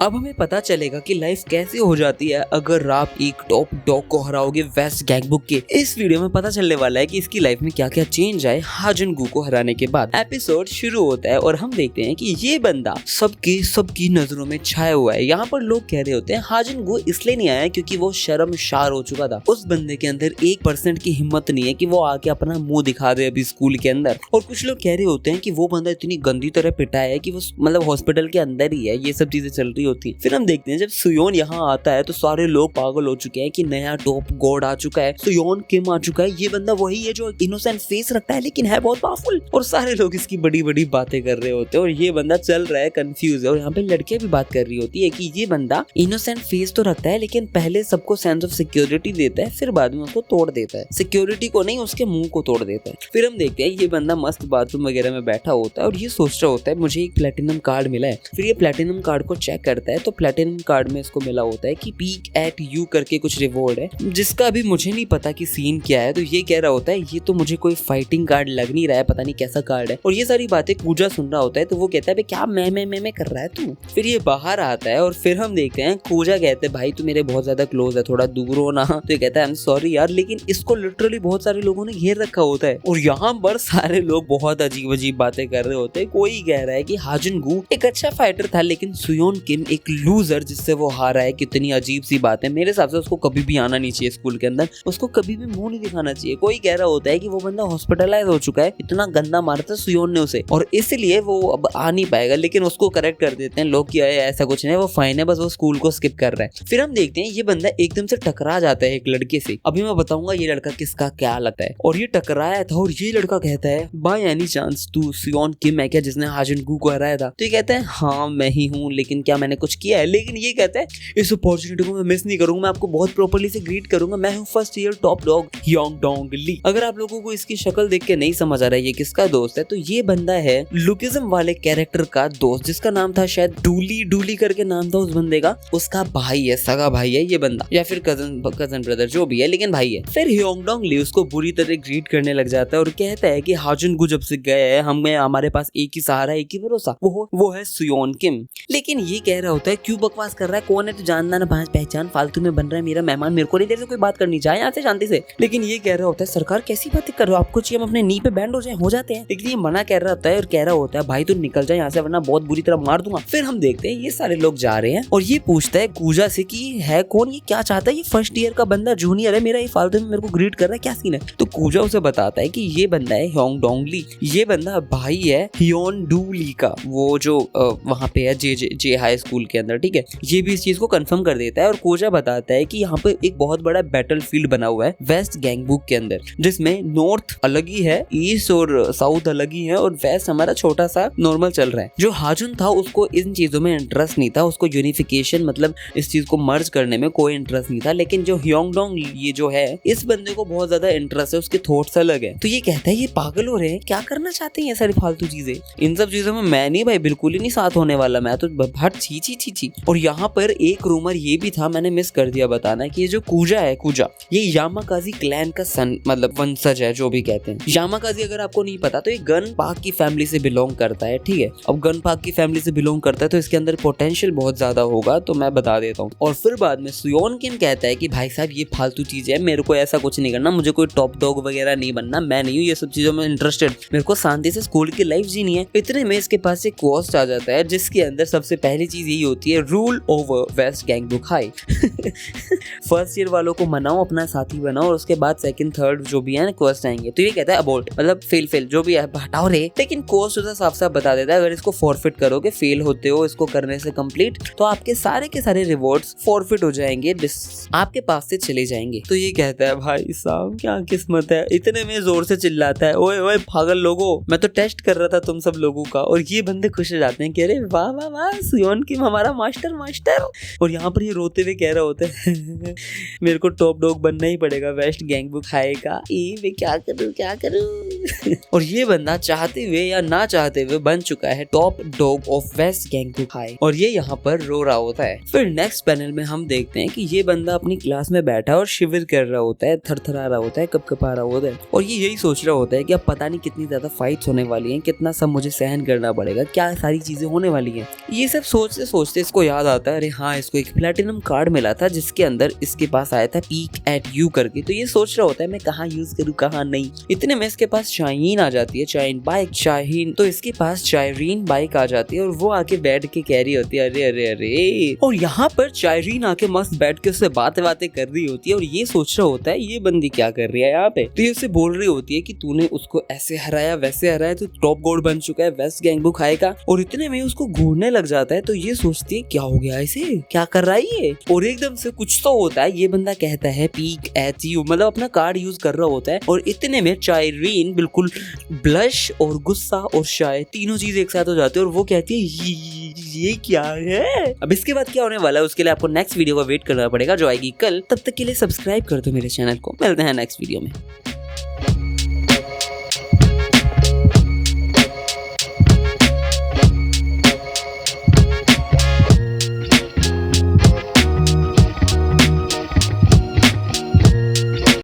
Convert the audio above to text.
अब हमें पता चलेगा कि लाइफ कैसे हो जाती है अगर आप एक टॉप डॉग को हराओगे वेस्ट गैंगबुक के। इस वीडियो में पता चलने वाला है कि इसकी लाइफ में क्या क्या चेंज आए हाजन-गू को हराने के बाद। एपिसोड शुरू होता है और हम देखते हैं कि ये बंदा सबकी नजरों में छाया हुआ है। यहाँ पर लोग कह रहे होते हैं हाजन-गू इसलिए नहीं आया क्योंकि वो शर्मशार हो चुका था। उस बंदे के अंदर 1% की हिम्मत नहीं है कि वो आके अपना मुंह दिखा दे अभी स्कूल के अंदर। और कुछ लोग कह रहे होते हैं कि वो बंदा इतनी गंदी तरह पिटा है कि वो मतलब हॉस्पिटल के अंदर ही है। ये सब चीजें चल रही होती। फिर हम देखते हैं जब सुयोन यहाँ आता है तो सारे लोग पागल हो चुके हैं कि नया टॉप गॉड आ चुका है, सुयोन किम आ चुका है। ये बंदा वही है जो इनोसेंट फेस रखता है लेकिन है बहुत पावरफुल। और सारे लोग इसकी बड़ी बड़ी बातें कर रहे होते हैं और ये बंदा चल रहा है कंफ्यूज है। और यहाँ पे लड़कियां भी बात कर रही होती है कि ये बंदा इनोसेंट फेस तो रखता है लेकिन पहले सबको सेंस ऑफ सिक्योरिटी देता है, फिर बाद में उसको तोड़ देता है। सिक्योरिटी को नहीं, उसके मुंह को तोड़ देता है। फिर हम देखते हैं ये बंदा मस्त बाथरूम वगैरह में बैठा होता है और ये सोच रहा होता है मुझे एक प्लेटिनम कार्ड मिला है। फिर ये प्लेटिनम कार्ड को चेक करता है तो प्लेटिनम कार्ड में इसको मिला होता है कि पीक एट यू करके कुछ रिवॉर्ड है जिसका अभी मुझे नहीं पता कि सीन क्या है। तो ये कह रहा होता है ये तो मुझे कोई फाइटिंग कार्ड लग नहीं रहा है, पता नहीं कैसा कार्ड है। और ये सारी बातें कूजा सुन रहा होता है तो वो कहता है क्या मैं कर रहा है तू। फिर ये बाहर आता है और फिर हम देखते हैं कूजा कहते हैं भाई तू मेरे बहुत ज्यादा क्लोज है, थोड़ा दूर हो ना। तो ये कहता है आई एम सॉरी यार, लेकिन इसको लिटरली बहुत सारे लोगों ने घेर रखा होता है और यहाँ पर सारे लोग बहुत अजीब अजीब बातें कर रहे होते हैं। कोई कह रहा है कि हाजन-गू एक अच्छा फाइटर था लेकिन सुयोन किम एक लूजर जिससे वो हारा है। कितनी अजीब सी बात है। मेरे हिसाब से उसको कभी भी आना नहीं चाहिए स्कूल के अंदर, उसको कभी भी मुंह नहीं दिखाना चाहिए। कोई कह रहा होता है कि वो बंदा हॉस्पिटलाइज हो चुका है, इतना गंदा मारा था सुयोन ने उसे और इसलिए वो अब आ नहीं पाएगा। लेकिन उसको करेक्ट कर देते हैं लोग कि ऐसा कुछ नहीं, वो फाइन है, बस वो स्कूल को स्किप कर रहा है। फिर हम देखते हैं ये बंदा एकदम से टकरा जाता है एक लड़के से। अभी मैं बताऊंगा ये लड़का किसका क्या लगता है। और ये टकराया था और ये लड़का कहता है बाय एनी चांस तू सुयोन किम है क्या जिसने हाजन-गू को हराया था। तो ये कहता है हाँ मैं ही हूँ, लेकिन क्या मैंने कुछ किया है। लेकिन ये कहता है इस अपॉर्चुनिटी को मैं मिस नहीं करूंगा, मैं आपको बहुत प्रॉपर्ली से ग्रीट करूंगा। मैं हूँ first year top dog Hyungdong Lee. अगर आप लोगों को इसकी शक्ल देख के नहीं समझ आ रहा है ये किसका दोस्त है तो ये बंदा है लुकिज्म वाले कैरेक्टर का दोस्त जिसका नाम था शायद डूली करके नाम था उस बंदे का। उसका भाई है, सगा भाई है ये बंदा, या फिर कजन ब्रदर जो भी है, लेकिन भाई है। फिर ह्योंग-डॉन्ग ली उसको बुरी तरह ग्रीट करने लग जाता है और कहता है कि हाजन-गू जब से गए हैं हमारे पास एक ही सहारा, एक ही भरोसा, वो है सुयोन किम। लेकिन ये कह रहा होता है क्यों बकवास कर रहा है, कौन है तू, जानना ना पहचान, फालतू में बन रहा है मेरा मेहमान, मेरे को नहीं देर से कोई बात करनी, जाए यहाँ से शांति से। लेकिन ये कह रहा होता है सरकार कैसी बातें कर रहे हो, आपको चाहिए हम अपने नी पे बैंड हो जाते हैं। लेकिन ये मना कर रहा होता है और कह रहा होता है भाई तू निकल जाए यहाँ से वरना बहुत बुरी तरह मार दूंगा। फिर हम देखते हैं ये सारे लोग जा रहे हैं और ये पूछता है कूजा से कि है कौन, ये क्या चाहता है, ये फर्स्ट ईयर का बंदा जूनियर है मेरा, ये फालतू में मेरे को ग्रीट कर रहा है, क्या सीन है। तो कूजा उसे बताता है कि ये बंदा है ह्योंग-डॉन्ग ली, ये बंदा भाई है ह्योन-डू ली का, वो जो वहाँ पे है जे हाई स्कूल के अंदर, ठीक है। ये भी इस चीज को कंफर्म कर देता है और कूजा बताता है कि यहाँ पे एक बहुत बड़ा बैटल फील्ड बना हुआ है वेस्ट गैंगबुक के अंदर जिसमें नॉर्थ अलग ही है, ईस्ट और साउथ अलग ही है और वेस्ट हमारा छोटा सा नॉर्मल चल रहा है। जो हाजुन था उसको इन चीजों में इंटरेस्ट नहीं था, उसको यूनिफिकेशन मतलब इस चीज को मर्ज करने में कोई इंटरेस्ट नहीं था। लेकिन जो ह्योंग-डॉन्ग ये जो है इस बंदे को बहुत ज्यादा इंटरेस्ट है, उसके थॉट्स अलग है। तो ये कहता है ये पागल हो रहे हैं, क्या करना चाहते हैं ये सारी फालतू चीजें, इन सब चीजों में मैं नहीं भाई, बिल्कुल ही नहीं साथ होने वाला, मैं तो हट छी। और यहाँ पर एक रूमर ये भी था, मैंने मिस कर दिया बताना, कि ये जो कूजा है, कूजा ये यामाकाजी क्लैन का सन मतलब वंशज है, जो भी कहते हैं। यामाकाजी अगर आपको नहीं पता तो ये गन पाक की फैमिली से बिलोंग करता है, ठीक है। अब गन पाक की फैमिली से बिलोंग करता है तो इसके अंदर पोटेंशियल बहुत ज्यादा होगा, तो मैं बता देता हूँ। और फिर बाद में सुयोन किम कहता है कि भाई साहब ये फालतू चीज है, मेरे को ऐसा कुछ नहीं करना, मुझे कोई टॉप डॉग वगैरह नहीं बनना, मैं नहीं हूँ ये सब चीजों में इंटरेस्टेड, मेरे को शांति से स्कूल की लाइफ जीनी है। इतने में इसके पास एक क्वेस्ट आ जाता है जिसके अंदर सबसे पहली चीज यही होती है rule over West Gangbuk High. First year वालों को मनाओ, अपना साथी बनाओ और उसके बाद सेकंड थर्ड जो भी है क्वेस्ट आएंगे। तो ये कहता है अबॉर्ट मतलब फेल जो भी है हटाओ रे। लेकिन कोर्स उसे साफ साफ बता देता है अगर इसको फॉरफिट करोगे, फेल होते हो इसको करने से कंप्लीट, तो आपके सारे के सारे रिवॉर्ड्स फॉरफिट हो जाएंगे, आपके पास से चले जाएंगे। तो ये कहता है भाई साहब क्या किस्मत है। इतने में जोर से चिल्लाता है ओए ओए पागल लोगों, मैं तो टेस्ट कर रहा था तुम सब लोगों का। और ये बंदे खुश हो जाते हैं कि अरे वाह वाह वाह सुयोन किम हमारा मास्टर। और यहाँ पर ये रोते हुए कह रहा होता है मेरे को टॉप डॉग बनना ही पड़ेगा वेस्ट गैंगबुक हाई का, मैं क्या करूं। और ये बंदा चाहते हुए या ना चाहते हुए बन चुका है top dog of West Gangbuk High और ये यहाँ पर रो रहा होता है। फिर नेक्स्ट पैनल में हम देखते हैं कि ये बंदा अपनी क्लास में बैठा और शिविर कर रहा होता है, थरथरा रहा होता है, कपकपा रहा होता है और ये यही सोच रहा होता है कि अब पता नहीं कितनी ज्यादा फाइट्स होने वाली हैं, कितना सब मुझे सहन करना पड़ेगा, क्या सारी चीजें होने वाली हैं। ये सब सोचते सोचते इसको याद आता है, अरे हाँ इसको एक प्लेटिनम कार्ड मिला था जिसके अंदर इसके पास आया था पीक एट यू करके। तो ये सोच रहा होता है मैं कहाँ यूज करूँ कहाँ नहीं। इतने में इसके पास शाहीन आ जाती है, शाहीन बाइक शाहीन, तो इसके पास चायरीन बाइक आ जाती है और वो आके बैठ के कह रही होती है अरे अरे अरे, और यहाँ पर चायरीन आके मस्त बैठ के उससे बातें कर रही होती है और ये सोच रहा होता है ये बंदी क्या कर रही है यहाँ पे। तो ये उसे बोल रही होती है कि तूने उसको ऐसे हराया वैसे हराया, तो टॉप गॉड बन चुका है, वेस्ट गैंगबुक आएगा। और इतने में उसको घूरने लग जाता है। तो ये सोचती है क्या हो गया इसे, क्या कर रहा है ये, और एकदम से कुछ तो होता है। ये बंदा कहता है पीक एट यू, मतलब अपना कार्ड यूज कर रहा होता है। और इतने में चायरीन बिल्कुल ब्लश और गुस्सा और शाय तीनों चीज एक साथ हो जाती है और वो कहती है ये क्या है। अब इसके बाद क्या होने वाला है उसके लिए आपको नेक्स्ट वीडियो का वेट करना पड़ेगा जो आएगी कल। तब तक के लिए सब्सक्राइब कर दो मेरे चैनल को। मिलते हैं नेक्स्ट वीडियो में।